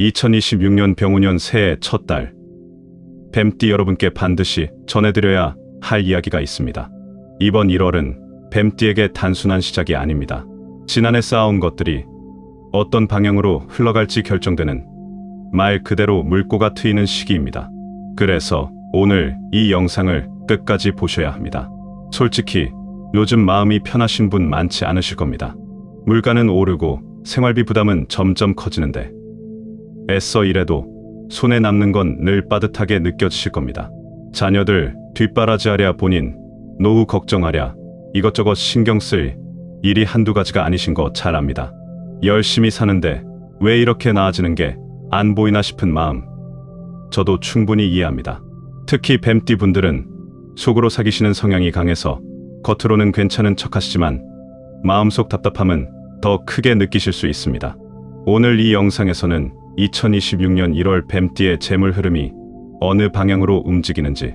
2026년 병우년 새해 첫 달, 뱀띠 여러분께 반드시 전해드려야 할 이야기가 있습니다. 이번 1월은 뱀띠에게 단순한 시작이 아닙니다. 지난해 쌓아온 것들이 어떤 방향으로 흘러갈지 결정되는 말 그대로 물꼬가 트이는 시기입니다. 그래서 오늘 이 영상을 끝까지 보셔야 합니다. 솔직히 요즘 마음이 편하신 분 많지 않으실 겁니다. 물가는 오르고 생활비 부담은 점점 커지는데 애써 일해도 손에 남는 건 늘 빠듯하게 느껴지실 겁니다. 자녀들 뒷바라지하랴, 본인 노후 걱정하랴, 이것저것 신경 쓸 일이 한두 가지가 아니신 거 잘 압니다. 열심히 사는데 왜 이렇게 나아지는 게 안 보이나 싶은 마음, 저도 충분히 이해합니다. 특히 뱀띠 분들은 속으로 사귀시는 성향이 강해서 겉으로는 괜찮은 척 하시지만 마음속 답답함은 더 크게 느끼실 수 있습니다. 오늘 이 영상에서는 2026년 1월 뱀띠의 재물 흐름이 어느 방향으로 움직이는지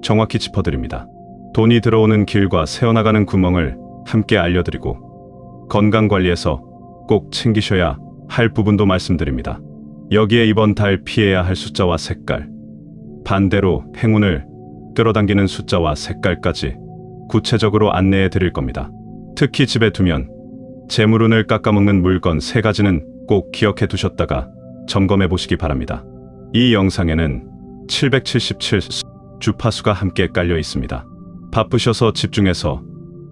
정확히 짚어드립니다. 돈이 들어오는 길과 새어나가는 구멍을 함께 알려드리고 건강관리에서 꼭 챙기셔야 할 부분도 말씀드립니다. 여기에 이번 달 피해야 할 숫자와 색깔, 반대로 행운을 끌어당기는 숫자와 색깔까지 구체적으로 안내해 드릴 겁니다. 특히 집에 두면 재물운을 깎아먹는 물건 3가지는 꼭 기억해 두셨다가 점검해 보시기 바랍니다. 이 영상에는 777 주파수가 함께 깔려 있습니다. 바쁘셔서 집중해서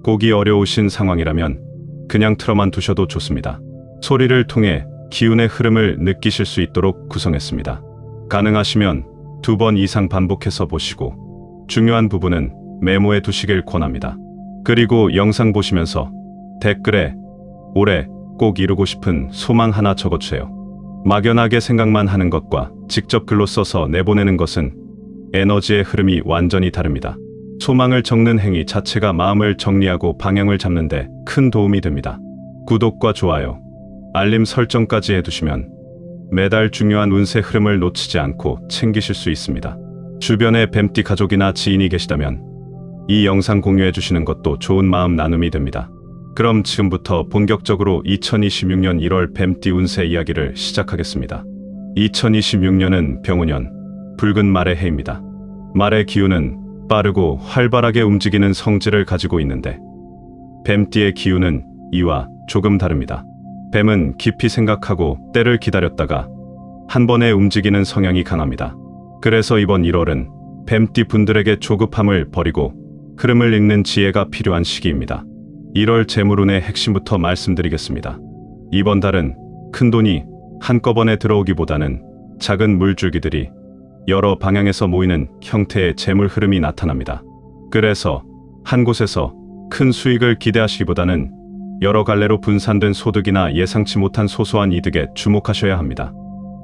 보기 어려우신 상황이라면 그냥 틀어만 두셔도 좋습니다. 소리를 통해 기운의 흐름을 느끼실 수 있도록 구성했습니다. 가능하시면 2번 이상 반복해서 보시고 중요한 부분은 메모해 두시길 권합니다. 그리고 영상 보시면서 댓글에 올해 꼭 이루고 싶은 소망 하나 적어주세요. 막연하게 생각만 하는 것과 직접 글로 써서 내보내는 것은 에너지의 흐름이 완전히 다릅니다. 소망을 적는 행위 자체가 마음을 정리하고 방향을 잡는데 큰 도움이 됩니다. 구독과 좋아요, 알림 설정까지 해두시면 매달 중요한 운세 흐름을 놓치지 않고 챙기실 수 있습니다. 주변에 뱀띠 가족이나 지인이 계시다면 이 영상 공유해 주시는 것도 좋은 마음 나눔이 됩니다. 그럼 지금부터 본격적으로 2026년 1월 뱀띠 운세 이야기를 시작하겠습니다. 2026년은 병우년, 붉은 말의 해입니다. 말의 기운은 빠르고 활발하게 움직이는 성질을 가지고 있는데 뱀띠의 기운은 이와 조금 다릅니다. 뱀은 깊이 생각하고 때를 기다렸다가 한 번에 움직이는 성향이 강합니다. 그래서 이번 1월은 뱀띠 분들에게 조급함을 버리고 흐름을 읽는 지혜가 필요한 시기입니다. 1월 재물운의 핵심부터 말씀드리겠습니다. 이번 달은 큰돈이 한꺼번에 들어오기보다는 작은 물줄기들이 여러 방향에서 모이는 형태의 재물 흐름이 나타납니다. 그래서 한 곳에서 큰 수익을 기대하시기보다는 여러 갈래로 분산된 소득이나 예상치 못한 소소한 이득에 주목하셔야 합니다.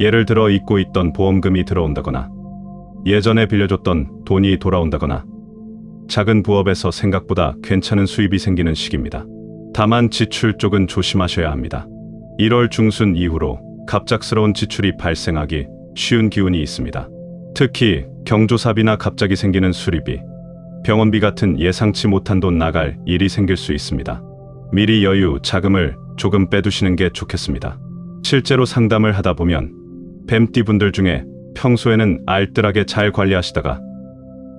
예를 들어 잊고 있던 보험금이 들어온다거나 예전에 빌려줬던 돈이 돌아온다거나 작은 부업에서 생각보다 괜찮은 수입이 생기는 시기입니다. 다만 지출 쪽은 조심하셔야 합니다. 1월 중순 이후로 갑작스러운 지출이 발생하기 쉬운 기운이 있습니다. 특히 경조사비나 갑자기 생기는 수리비, 병원비 같은 예상치 못한 돈 나갈 일이 생길 수 있습니다. 미리 여유, 자금을 조금 빼두시는 게 좋겠습니다. 실제로 상담을 하다 보면 뱀띠 분들 중에 평소에는 알뜰하게 잘 관리하시다가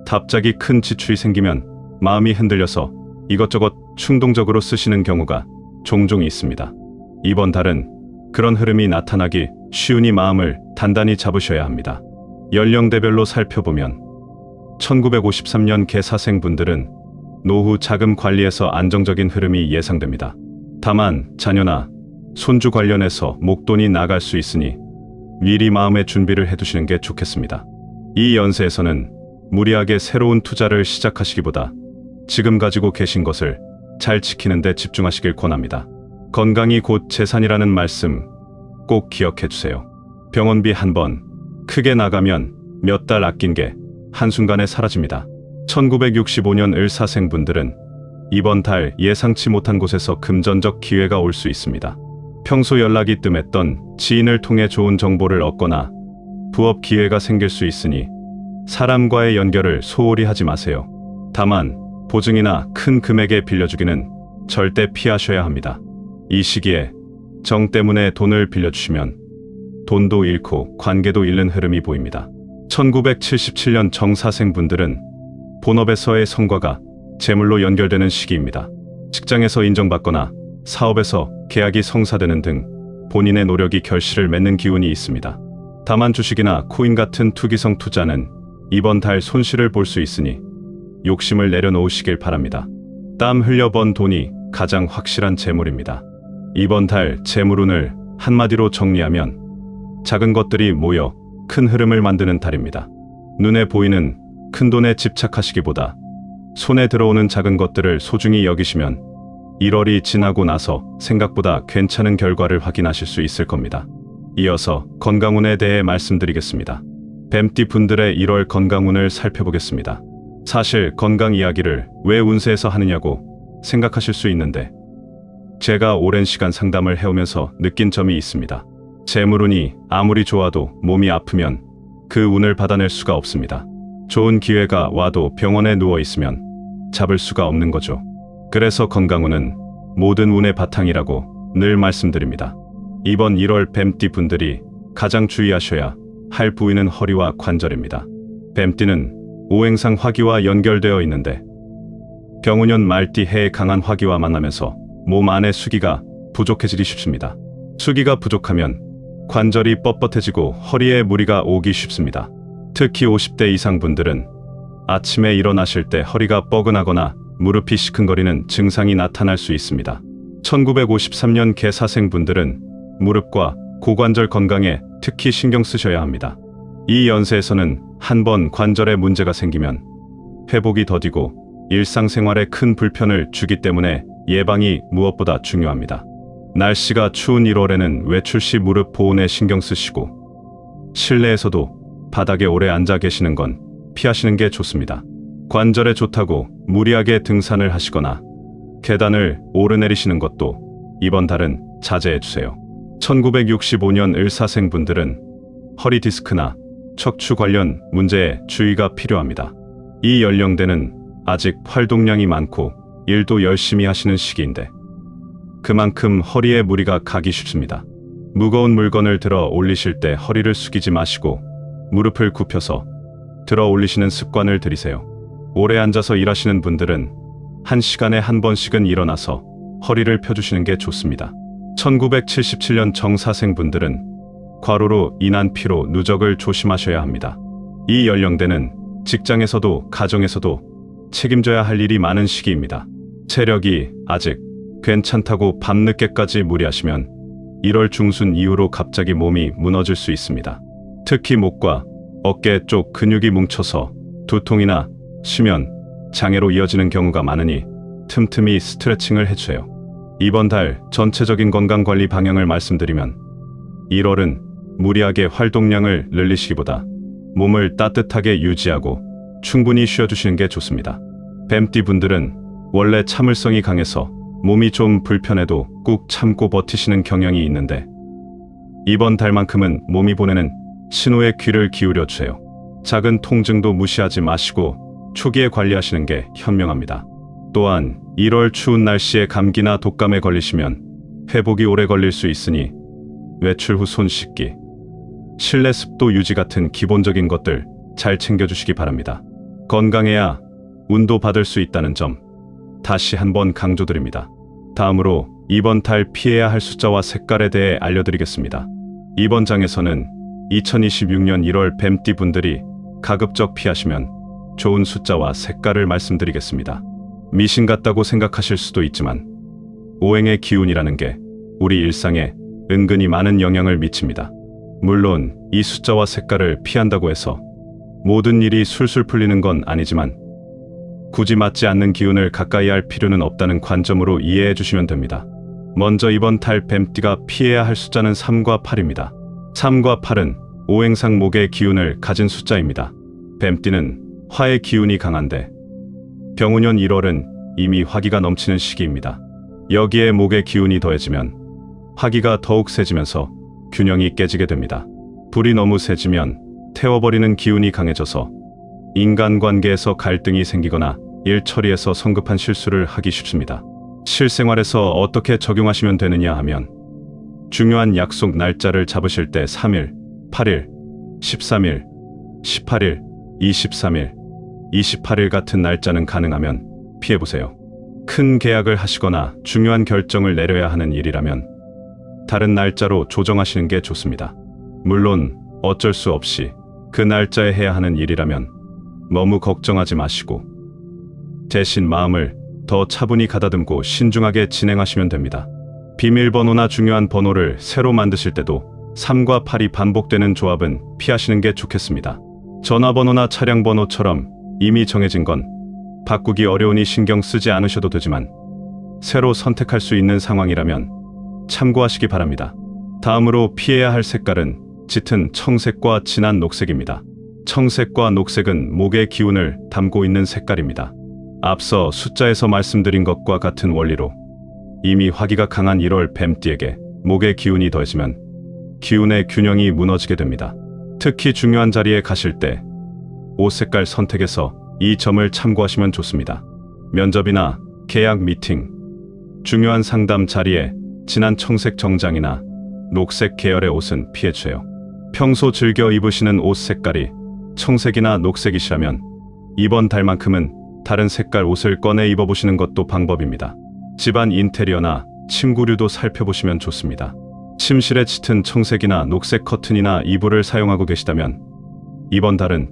갑자기 큰 지출이 생기면 마음이 흔들려서 이것저것 충동적으로 쓰시는 경우가 종종 있습니다. 이번 달은 그런 흐름이 나타나기 쉬우니 마음을 단단히 잡으셔야 합니다. 연령대별로 살펴보면 1953년 개사생 분들은 노후 자금 관리에서 안정적인 흐름이 예상됩니다. 다만 자녀나 손주 관련해서 목돈이 나갈 수 있으니 미리 마음의 준비를 해두시는 게 좋겠습니다. 이 연세에서는 무리하게 새로운 투자를 시작하시기보다 지금 가지고 계신 것을 잘 지키는 데 집중하시길 권합니다. 건강이 곧 재산이라는 말씀 꼭 기억해 주세요. 병원비 한 번 크게 나가면 몇 달 아낀 게 한순간에 사라집니다. 1965년 을사생 분들은 이번 달 예상치 못한 곳에서 금전적 기회가 올 수 있습니다. 평소 연락이 뜸했던 지인을 통해 좋은 정보를 얻거나 부업 기회가 생길 수 있으니 사람과의 연결을 소홀히 하지 마세요. 다만 보증이나 큰 금액에 빌려주기는 절대 피하셔야 합니다. 이 시기에 정 때문에 돈을 빌려주시면 돈도 잃고 관계도 잃는 흐름이 보입니다. 1977년 정사생분들은 본업에서의 성과가 재물로 연결되는 시기입니다. 직장에서 인정받거나 사업에서 계약이 성사되는 등 본인의 노력이 결실을 맺는 기운이 있습니다. 다만 주식이나 코인 같은 투기성 투자는 이번 달 손실을 볼 수 있으니 욕심을 내려놓으시길 바랍니다. 땀 흘려 번 돈이 가장 확실한 재물입니다. 이번 달 재물운을 한마디로 정리하면 작은 것들이 모여 큰 흐름을 만드는 달입니다. 눈에 보이는 큰 돈에 집착하시기보다 손에 들어오는 작은 것들을 소중히 여기시면 1월이 지나고 나서 생각보다 괜찮은 결과를 확인하실 수 있을 겁니다. 이어서 건강운에 대해 말씀드리겠습니다. 뱀띠 분들의 1월 건강운을 살펴보겠습니다. 사실 건강 이야기를 왜 운세에서 하느냐고 생각하실 수 있는데 제가 오랜 시간 상담을 해오면서 느낀 점이 있습니다. 재물운이 아무리 좋아도 몸이 아프면 그 운을 받아낼 수가 없습니다. 좋은 기회가 와도 병원에 누워 있으면 잡을 수가 없는 거죠. 그래서 건강운은 모든 운의 바탕이라고 늘 말씀드립니다. 이번 1월 뱀띠 분들이 가장 주의하셔야 할 부위는 허리와 관절입니다. 뱀띠는 오행상 화기와 연결되어 있는데 병우년 말띠 해의 강한 화기와 만나면서 몸 안의 수기가 부족해지기 쉽습니다. 수기가 부족하면 관절이 뻣뻣해지고 허리에 무리가 오기 쉽습니다. 특히 50대 이상 분들은 아침에 일어나실 때 허리가 뻐근하거나 무릎이 시큰거리는 증상이 나타날 수 있습니다. 1953년 개사생 분들은 무릎과 고관절 건강에 특히 신경 쓰셔야 합니다. 이 연세에서는 한번 관절에 문제가 생기면 회복이 더디고 일상생활에 큰 불편을 주기 때문에 예방이 무엇보다 중요합니다. 날씨가 추운 1월에는 외출 시 무릎 보온에 신경 쓰시고 실내에서도 바닥에 오래 앉아 계시는 건 피하시는 게 좋습니다. 관절에 좋다고 무리하게 등산을 하시거나 계단을 오르내리시는 것도 이번 달은 자제해주세요. 1965년 을사생 분들은 허리 디스크나 척추 관련 문제에 주의가 필요합니다. 이 연령대는 아직 활동량이 많고 일도 열심히 하시는 시기인데 그만큼 허리에 무리가 가기 쉽습니다. 무거운 물건을 들어 올리실 때 허리를 숙이지 마시고 무릎을 굽혀서 들어 올리시는 습관을 들이세요. 오래 앉아서 일하시는 분들은 1시간에 한 번씩은 일어나서 허리를 펴주시는 게 좋습니다. 1977년 정사생 분들은 과로로 인한 피로, 누적을 조심하셔야 합니다. 이 연령대는 직장에서도 가정에서도 책임져야 할 일이 많은 시기입니다. 체력이 아직 괜찮다고 밤늦게까지 무리하시면 1월 중순 이후로 갑자기 몸이 무너질 수 있습니다. 특히 목과 어깨 쪽 근육이 뭉쳐서 두통이나 수면 장애로 이어지는 경우가 많으니 틈틈이 스트레칭을 해주세요. 이번 달 전체적인 건강관리 방향을 말씀드리면 1월은 무리하게 활동량을 늘리시기보다 몸을 따뜻하게 유지하고 충분히 쉬어주시는 게 좋습니다. 뱀띠 분들은 원래 참을성이 강해서 몸이 좀 불편해도 꾹 참고 버티시는 경향이 있는데 이번 달만큼은 몸이 보내는 신호에 귀를 기울여 주세요. 작은 통증도 무시하지 마시고 초기에 관리하시는 게 현명합니다. 또한 1월 추운 날씨에 감기나 독감에 걸리시면 회복이 오래 걸릴 수 있으니 외출 후 손 씻기, 실내 습도 유지 같은 기본적인 것들 잘 챙겨주시기 바랍니다. 건강해야 운도 받을 수 있다는 점 다시 한번 강조드립니다. 다음으로 이번 달 피해야 할 숫자와 색깔에 대해 알려드리겠습니다. 이번 장에서는 2026년 1월 뱀띠 분들이 가급적 피하시면 좋은 숫자와 색깔을 말씀드리겠습니다. 미신 같다고 생각하실 수도 있지만 오행의 기운이라는 게 우리 일상에 은근히 많은 영향을 미칩니다. 물론 이 숫자와 색깔을 피한다고 해서 모든 일이 술술 풀리는 건 아니지만 굳이 맞지 않는 기운을 가까이 할 필요는 없다는 관점으로 이해해 주시면 됩니다. 먼저 이번 달 뱀띠가 피해야 할 숫자는 3과 8입니다. 3과 8은 오행상 목의 기운을 가진 숫자입니다. 뱀띠는 화의 기운이 강한데 병우년 1월은 이미 화기가 넘치는 시기입니다. 여기에 목의 기운이 더해지면 화기가 더욱 세지면서 균형이 깨지게 됩니다. 불이 너무 세지면 태워버리는 기운이 강해져서 인간관계에서 갈등이 생기거나 일 처리에서 성급한 실수를 하기 쉽습니다. 실생활에서 어떻게 적용하시면 되느냐 하면 중요한 약속 날짜를 잡으실 때 3일, 8일, 13일, 18일, 23일, 28일 같은 날짜는 가능하면 피해보세요. 큰 계약을 하시거나 중요한 결정을 내려야 하는 일이라면 다른 날짜로 조정하시는 게 좋습니다. 물론 어쩔 수 없이 그 날짜에 해야 하는 일이라면 너무 걱정하지 마시고 대신 마음을 더 차분히 가다듬고 신중하게 진행하시면 됩니다. 비밀번호나 중요한 번호를 새로 만드실 때도 3과 8이 반복되는 조합은 피하시는 게 좋겠습니다. 전화번호나 차량번호처럼 이미 정해진 건 바꾸기 어려우니 신경 쓰지 않으셔도 되지만 새로 선택할 수 있는 상황이라면 참고하시기 바랍니다. 다음으로 피해야 할 색깔은 짙은 청색과 진한 녹색입니다. 청색과 녹색은 목의 기운을 담고 있는 색깔입니다. 앞서 숫자에서 말씀드린 것과 같은 원리로 이미 화기가 강한 1월 뱀띠에게 목의 기운이 더해지면 기운의 균형이 무너지게 됩니다. 특히 중요한 자리에 가실 때 옷 색깔 선택에서 이 점을 참고하시면 좋습니다. 면접이나 계약 미팅, 중요한 상담 자리에 진한 청색 정장이나 녹색 계열의 옷은 피해주세요. 평소 즐겨 입으시는 옷 색깔이 청색이나 녹색이시라면 이번 달만큼은 다른 색깔 옷을 꺼내 입어보시는 것도 방법입니다. 집안 인테리어나 침구류도 살펴보시면 좋습니다. 침실에 짙은 청색이나 녹색 커튼이나 이불을 사용하고 계시다면 이번 달은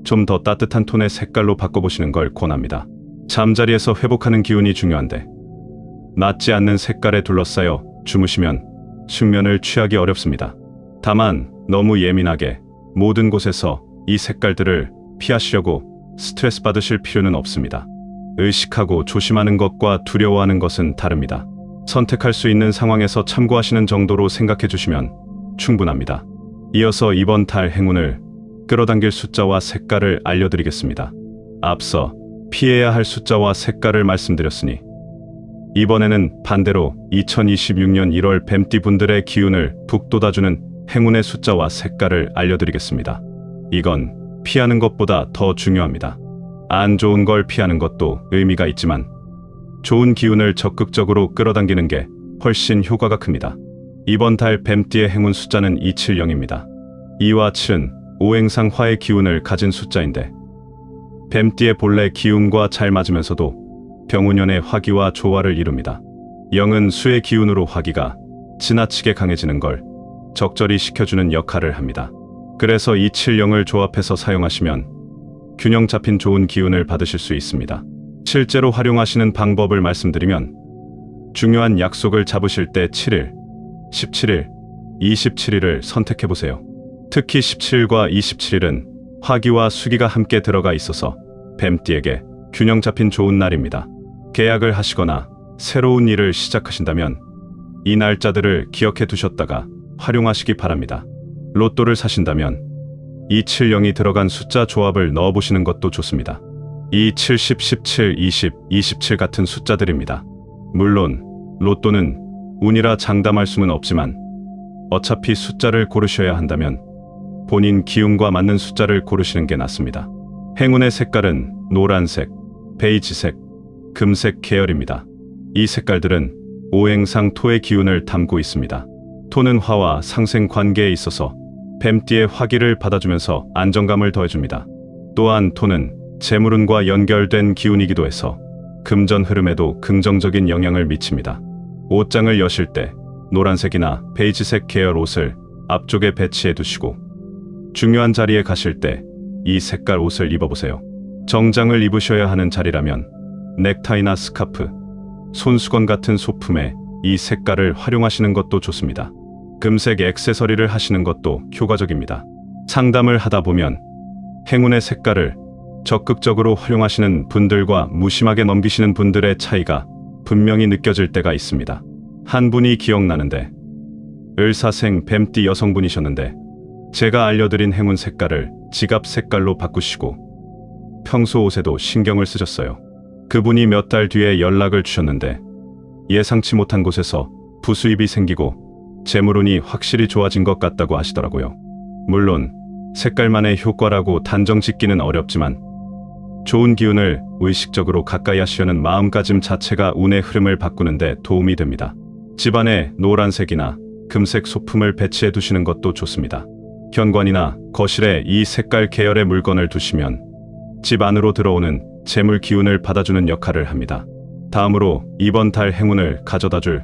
좀 더 따뜻한 톤의 색깔로 바꿔보시는 걸 권합니다. 잠자리에서 회복하는 기운이 중요한데 맞지 않는 색깔에 둘러싸여 주무시면 숙면을 취하기 어렵습니다. 다만 너무 예민하게 모든 곳에서 이 색깔들을 피하시려고 스트레스 받으실 필요는 없습니다. 의식하고 조심하는 것과 두려워하는 것은 다릅니다. 선택할 수 있는 상황에서 참고하시는 정도로 생각해 주시면 충분합니다. 이어서 이번 달 행운을 끌어당길 숫자와 색깔을 알려드리겠습니다. 앞서 피해야 할 숫자와 색깔을 말씀드렸으니 이번에는 반대로 2026년 1월 뱀띠 분들의 기운을 북돋아주는 행운의 숫자와 색깔을 알려드리겠습니다. 이건 피하는 것보다 더 중요합니다. 안 좋은 걸 피하는 것도 의미가 있지만 좋은 기운을 적극적으로 끌어당기는 게 훨씬 효과가 큽니다. 이번 달 뱀띠의 행운 숫자는 270입니다. 2와 7은 오행상 화의 기운을 가진 숫자인데 뱀띠의 본래 기운과 잘 맞으면서도 병운년의 화기와 조화를 이룹니다. 0은 수의 기운으로 화기가 지나치게 강해지는 걸 적절히 식혀주는 역할을 합니다. 그래서 270을 조합해서 사용하시면 균형 잡힌 좋은 기운을 받으실 수 있습니다. 실제로 활용하시는 방법을 말씀드리면 중요한 약속을 잡으실 때 7일, 17일, 27일을 선택해보세요. 특히 17과 27일은 화기와 수기가 함께 들어가 있어서 뱀띠에게 균형 잡힌 좋은 날입니다. 계약을 하시거나 새로운 일을 시작하신다면 이 날짜들을 기억해 두셨다가 활용하시기 바랍니다. 로또를 사신다면 270이 들어간 숫자 조합을 넣어보시는 것도 좋습니다. 2, 70, 17, 20, 27 같은 숫자들입니다. 물론 로또는 운이라 장담할 수는 없지만 어차피 숫자를 고르셔야 한다면 본인 기운과 맞는 숫자를 고르시는 게 낫습니다. 행운의 색깔은 노란색, 베이지색, 금색 계열입니다. 이 색깔들은 오행상 토의 기운을 담고 있습니다. 토는 화와 상생 관계에 있어서 뱀띠의 화기를 받아주면서 안정감을 더해줍니다. 또한 토는 재물운과 연결된 기운이기도 해서 금전 흐름에도 긍정적인 영향을 미칩니다. 옷장을 여실 때 노란색이나 베이지색 계열 옷을 앞쪽에 배치해 두시고 중요한 자리에 가실 때 이 색깔 옷을 입어보세요. 정장을 입으셔야 하는 자리라면 넥타이나 스카프, 손수건 같은 소품에 이 색깔을 활용하시는 것도 좋습니다. 금색 액세서리를 하시는 것도 효과적입니다. 상담을 하다 보면 행운의 색깔을 적극적으로 활용하시는 분들과 무심하게 넘기시는 분들의 차이가 분명히 느껴질 때가 있습니다. 한 분이 기억나는데 을사생 뱀띠 여성분이셨는데 제가 알려드린 행운 색깔을 지갑 색깔로 바꾸시고 평소 옷에도 신경을 쓰셨어요. 그분이 몇 달 뒤에 연락을 주셨는데 예상치 못한 곳에서 부수입이 생기고 재물운이 확실히 좋아진 것 같다고 하시더라고요. 물론 색깔만의 효과라고 단정 짓기는 어렵지만 좋은 기운을 의식적으로 가까이 하시려는 마음가짐 자체가 운의 흐름을 바꾸는 데 도움이 됩니다. 집안에 노란색이나 금색 소품을 배치해 두시는 것도 좋습니다. 현관이나 거실에 이 색깔 계열의 물건을 두시면 집 안으로 들어오는 재물 기운을 받아주는 역할을 합니다. 다음으로 이번 달 행운을 가져다줄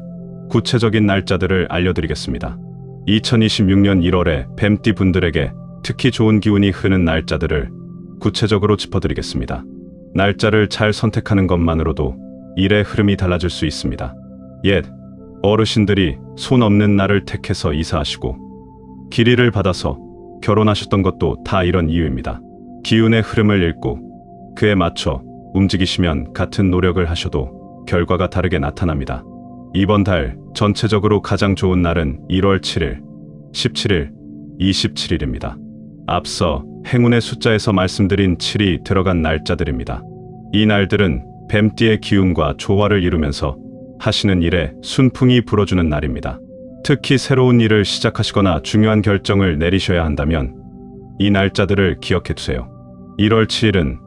구체적인 날짜들을 알려드리겠습니다. 2026년 1월에 뱀띠 분들에게 특히 좋은 기운이 흐르는 날짜들을 구체적으로 짚어드리겠습니다. 날짜를 잘 선택하는 것만으로도 일의 흐름이 달라질 수 있습니다. 옛 어르신들이 손 없는 날을 택해서 이사하시고 기리를 받아서 결혼하셨던 것도 다 이런 이유입니다. 기운의 흐름을 읽고 그에 맞춰 움직이시면 같은 노력을 하셔도 결과가 다르게 나타납니다. 이번 달 전체적으로 가장 좋은 날은 1월 7일, 17일, 27일입니다. 앞서 행운의 숫자에서 말씀드린 7이 들어간 날짜들입니다. 이 날들은 뱀띠의 기운과 조화를 이루면서 하시는 일에 순풍이 불어주는 날입니다. 특히 새로운 일을 시작하시거나 중요한 결정을 내리셔야 한다면 이 날짜들을 기억해 두세요. 1월 7일은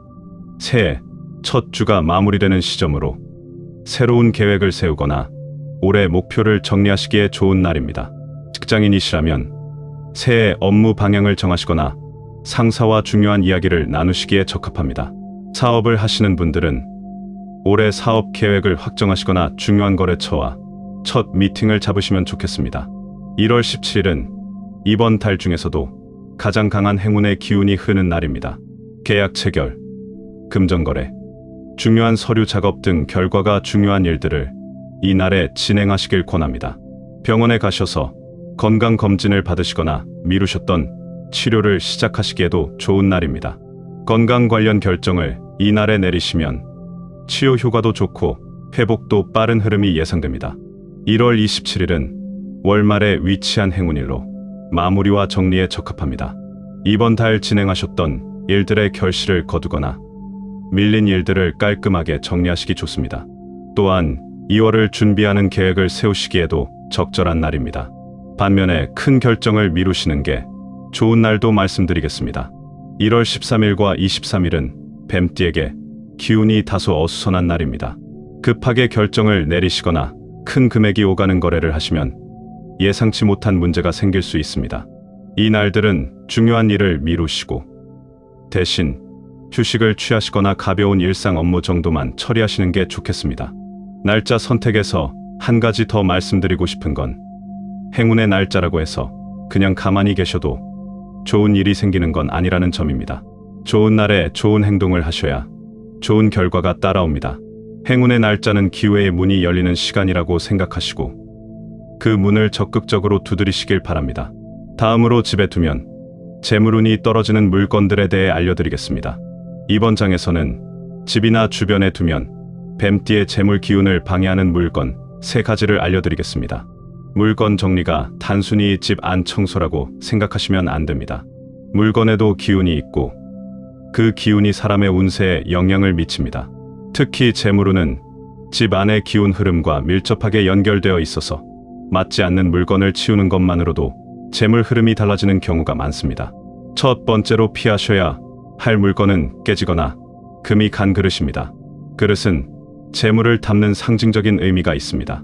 새해 첫 주가 마무리되는 시점으로 새로운 계획을 세우거나 올해 목표를 정리하시기에 좋은 날입니다. 직장인이시라면 새해 업무 방향을 정하시거나 상사와 중요한 이야기를 나누시기에 적합합니다. 사업을 하시는 분들은 올해 사업 계획을 확정하시거나 중요한 거래처와 첫 미팅을 잡으시면 좋겠습니다. 1월 17일은 이번 달 중에서도 가장 강한 행운의 기운이 흐르는 날입니다. 계약 체결, 금전거래, 중요한 서류 작업 등 결과가 중요한 일들을 이 날에 진행하시길 권합니다. 병원에 가셔서 건강검진을 받으시거나 미루셨던 치료를 시작하시기에도 좋은 날입니다. 건강 관련 결정을 이 날에 내리시면 치료 효과도 좋고 회복도 빠른 흐름이 예상됩니다. 1월 27일은 월말에 위치한 행운일로 마무리와 정리에 적합합니다. 이번 달 진행하셨던 일들의 결실을 거두거나 밀린 일들을 깔끔하게 정리하시기 좋습니다. 또한 2월을 준비하는 계획을 세우시기에도 적절한 날입니다. 반면에 큰 결정을 미루시는 게 좋은 날도 말씀드리겠습니다. 1월 13일과 23일은 뱀띠에게 기운이 다소 어수선한 날입니다. 급하게 결정을 내리시거나 큰 금액이 오가는 거래를 하시면 예상치 못한 문제가 생길 수 있습니다. 이 날들은 중요한 일을 미루시고 대신 휴식을 취하시거나 가벼운 일상 업무 정도만 처리하시는 게 좋겠습니다. 날짜 선택에서 한 가지 더 말씀드리고 싶은 건 행운의 날짜라고 해서 그냥 가만히 계셔도 좋은 일이 생기는 건 아니라는 점입니다. 좋은 날에 좋은 행동을 하셔야 좋은 결과가 따라옵니다. 행운의 날짜는 기회의 문이 열리는 시간이라고 생각하시고 그 문을 적극적으로 두드리시길 바랍니다. 다음으로 집에 두면 재물운이 떨어지는 물건들에 대해 알려드리겠습니다. 이번 장에서는 집이나 주변에 두면 뱀띠의 재물 기운을 방해하는 물건 3가지를 알려드리겠습니다. 물건 정리가 단순히 집 안 청소라고 생각하시면 안 됩니다. 물건에도 기운이 있고 그 기운이 사람의 운세에 영향을 미칩니다. 특히 재물운은 집 안의 기운 흐름과 밀접하게 연결되어 있어서 맞지 않는 물건을 치우는 것만으로도 재물 흐름이 달라지는 경우가 많습니다. 첫 번째로 피하셔야 할 물건은 깨지거나 금이 간 그릇입니다. 그릇은 재물을 담는 상징적인 의미가 있습니다.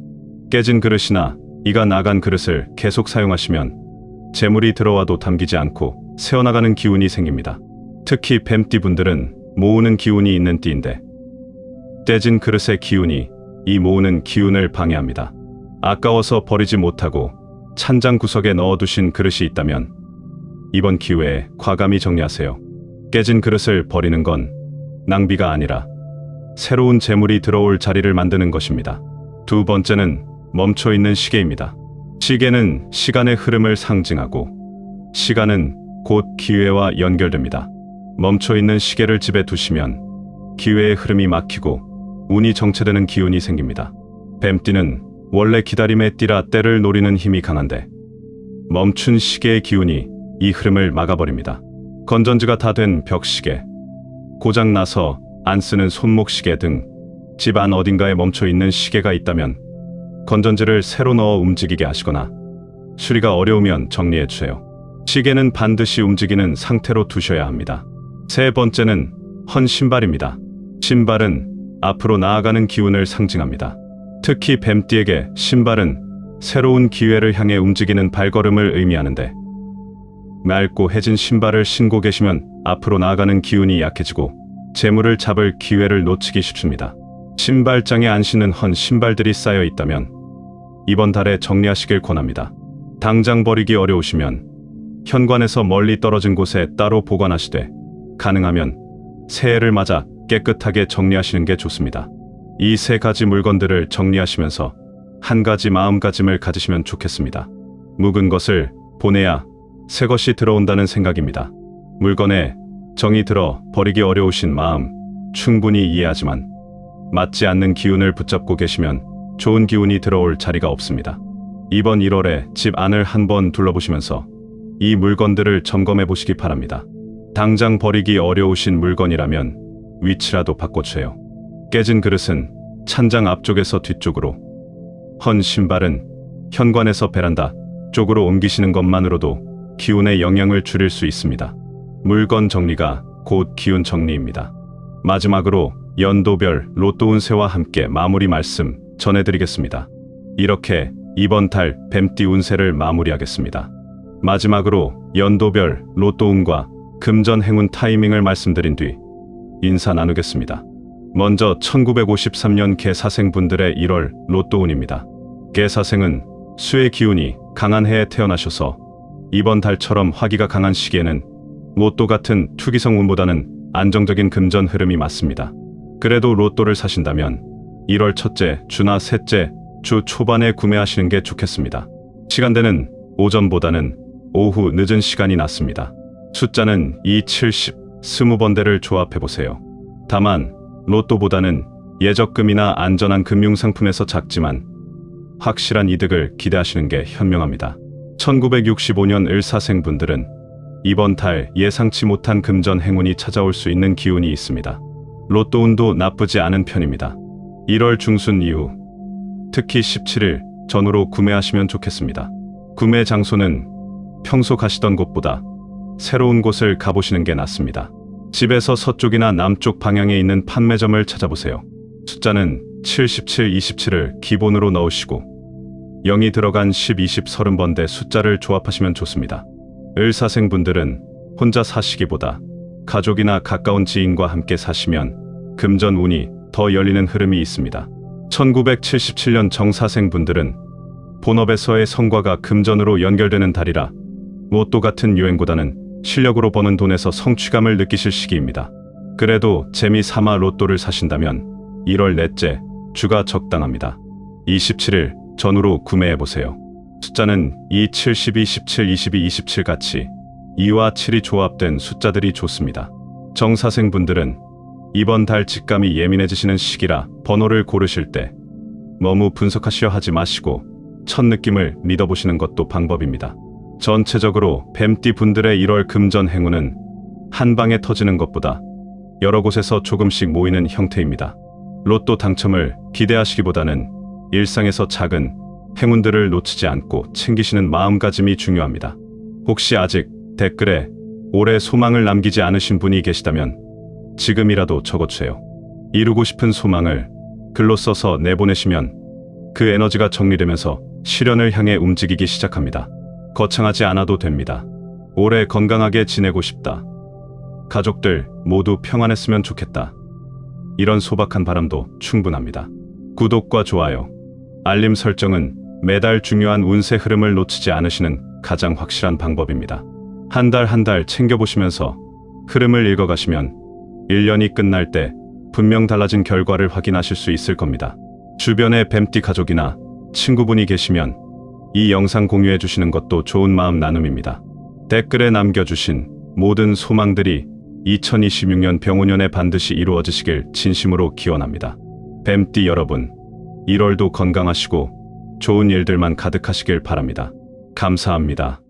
깨진 그릇이나 이가 나간 그릇을 계속 사용하시면 재물이 들어와도 담기지 않고 새어나가는 기운이 생깁니다. 특히 뱀띠 분들은 모으는 기운이 있는 띠인데 깨진 그릇의 기운이 이 모으는 기운을 방해합니다. 아까워서 버리지 못하고 찬장 구석에 넣어두신 그릇이 있다면 이번 기회에 과감히 정리하세요. 깨진 그릇을 버리는 건 낭비가 아니라 새로운 재물이 들어올 자리를 만드는 것입니다. 두 번째는 멈춰있는 시계입니다. 시계는 시간의 흐름을 상징하고 시간은 곧 기회와 연결됩니다. 멈춰있는 시계를 집에 두시면 기회의 흐름이 막히고 운이 정체되는 기운이 생깁니다. 뱀띠는 원래 기다림의 띠라 때를 노리는 힘이 강한데 멈춘 시계의 기운이 이 흐름을 막아버립니다. 건전지가 다 된 벽시계, 고장나서 안 쓰는 손목시계 등 집 안 어딘가에 멈춰있는 시계가 있다면 건전지를 새로 넣어 움직이게 하시거나 수리가 어려우면 정리해주세요. 시계는 반드시 움직이는 상태로 두셔야 합니다. 세 번째는 헌 신발입니다. 신발은 앞으로 나아가는 기운을 상징합니다. 특히 뱀띠에게 신발은 새로운 기회를 향해 움직이는 발걸음을 의미하는데, 낡고 해진 신발을 신고 계시면 앞으로 나아가는 기운이 약해지고 재물을 잡을 기회를 놓치기 쉽습니다. 신발장에 안 신은 헌 신발들이 쌓여 있다면 이번 달에 정리하시길 권합니다. 당장 버리기 어려우시면 현관에서 멀리 떨어진 곳에 따로 보관하시되, 가능하면 새해를 맞아 깨끗하게 정리하시는 게 좋습니다. 이 세 가지 물건들을 정리하시면서 한 가지 마음가짐을 가지시면 좋겠습니다. 묵은 것을 보내야 새 것이 들어온다는 생각입니다. 물건에 정이 들어 버리기 어려우신 마음 충분히 이해하지만, 맞지 않는 기운을 붙잡고 계시면 좋은 기운이 들어올 자리가 없습니다. 이번 1월에 집 안을 한번 둘러보시면서 이 물건들을 점검해 보시기 바랍니다. 당장 버리기 어려우신 물건이라면 위치라도 바꿔주세요. 깨진 그릇은 찬장 앞쪽에서 뒤쪽으로, 헌 신발은 현관에서 베란다 쪽으로 옮기시는 것만으로도 기운의 영향을 줄일 수 있습니다. 물건 정리가 곧 기운 정리입니다. 마지막으로 연도별 로또 운세와 함께 마무리 말씀 전해드리겠습니다. 이렇게 이번 달 뱀띠 운세를 마무리하겠습니다. 마지막으로 연도별 로또 운과 금전 행운 타이밍을 말씀드린 뒤 인사 나누겠습니다. 먼저 1953년 개사생분들의 1월 로또 운입니다. 개사생은 수의 기운이 강한 해에 태어나셔서 이번 달처럼 화기가 강한 시기에는 로또 같은 투기성 운보다는 안정적인 금전 흐름이 맞습니다. 그래도 로또를 사신다면 1월 첫째 주나 셋째 주 초반에 구매하시는 게 좋겠습니다. 시간대는 오전보다는 오후 늦은 시간이 낫습니다. 숫자는 2, 70, 20번대를 조합해보세요. 다만 로또보다는 예적금이나 안전한 금융상품에서 작지만 확실한 이득을 기대하시는 게 현명합니다. 1965년 을사생분들은 이번 달 예상치 못한 금전 행운이 찾아올 수 있는 기운이 있습니다. 로또 운도 나쁘지 않은 편입니다. 1월 중순 이후, 특히 17일 전후로 구매하시면 좋겠습니다. 구매 장소는 평소 가시던 곳보다 새로운 곳을 가보시는 게 낫습니다. 집에서 서쪽이나 남쪽 방향에 있는 판매점을 찾아보세요. 숫자는 77, 27을 기본으로 넣으시고 0이 들어간 10, 20, 30번대 숫자를 조합하시면 좋습니다. 을사생분들은 혼자 사시기보다 가족이나 가까운 지인과 함께 사시면 금전 운이 더 열리는 흐름이 있습니다. 1977년 정사생분들은 본업에서의 성과가 금전으로 연결되는 달이라 로또 같은 유행보다는 실력으로 버는 돈에서 성취감을 느끼실 시기입니다. 그래도 재미 삼아 로또를 사신다면 1월 넷째 주가 적당합니다. 27일 전후로 구매해보세요. 숫자는 2, 72, 17, 22, 27 같이 2와 7이 조합된 숫자들이 좋습니다. 정사생분들은 이번 달 직감이 예민해지시는 시기라 번호를 고르실 때 너무 분석하시려 하지 마시고 첫 느낌을 믿어보시는 것도 방법입니다. 전체적으로 뱀띠 분들의 1월 금전 행운은 한 방에 터지는 것보다 여러 곳에서 조금씩 모이는 형태입니다. 로또 당첨을 기대하시기보다는 일상에서 작은 행운들을 놓치지 않고 챙기시는 마음가짐이 중요합니다. 혹시 아직 댓글에 올해 소망을 남기지 않으신 분이 계시다면 지금이라도 적어주세요. 이루고 싶은 소망을 글로 써서 내보내시면 그 에너지가 정리되면서 실현을 향해 움직이기 시작합니다. 거창하지 않아도 됩니다. 올해 건강하게 지내고 싶다. 가족들 모두 평안했으면 좋겠다. 이런 소박한 바람도 충분합니다. 구독과 좋아요, 알림 설정은 매달 중요한 운세 흐름을 놓치지 않으시는 가장 확실한 방법입니다. 한 달 한 달 챙겨보시면서 흐름을 읽어가시면 1년이 끝날 때 분명 달라진 결과를 확인하실 수 있을 겁니다. 주변에 뱀띠 가족이나 친구분이 계시면 이 영상 공유해 주시는 것도 좋은 마음 나눔입니다. 댓글에 남겨주신 모든 소망들이 2026년 병오년에 반드시 이루어지시길 진심으로 기원합니다. 뱀띠 여러분, 1월도 건강하시고 좋은 일들만 가득하시길 바랍니다. 감사합니다.